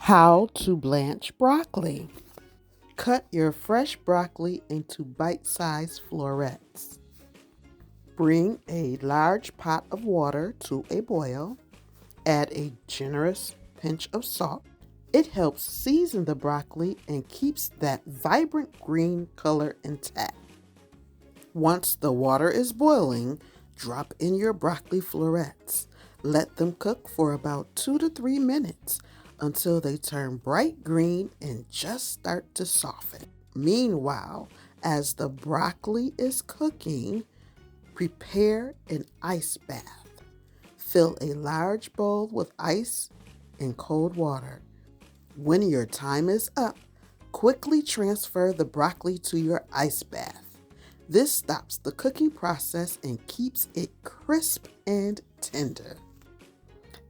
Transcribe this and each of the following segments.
How to blanch broccoli. Cut your fresh broccoli into bite-sized florets. Bring a large pot of water to a boil. Add a generous pinch of salt. It helps season the broccoli and keeps that vibrant green color intact. Once the water is boiling, drop in your broccoli florets. Let them cook for about 2 to 3 minutes until they turn bright green and just start to soften. Meanwhile, as the broccoli is cooking, prepare an ice bath. Fill a large bowl with ice and cold water. When your time is up, quickly transfer the broccoli to your ice bath. This stops the cooking process and keeps it crisp and tender.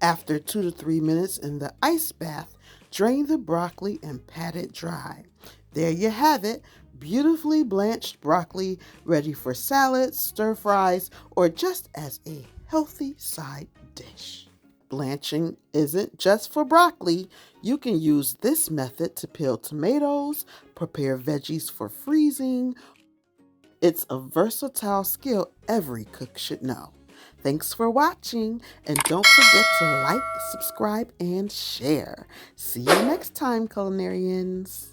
After 2 to 3 minutes in the ice bath, drain the broccoli and pat it dry. There you have it, beautifully blanched broccoli, ready for salads, stir fries, or just as a healthy side dish. Blanching isn't just for broccoli. You can use this method to peel tomatoes, prepare veggies for freezing. It's a versatile skill every cook should know. Thanks for watching, and don't forget to like, subscribe, and share. See you next time, culinarians.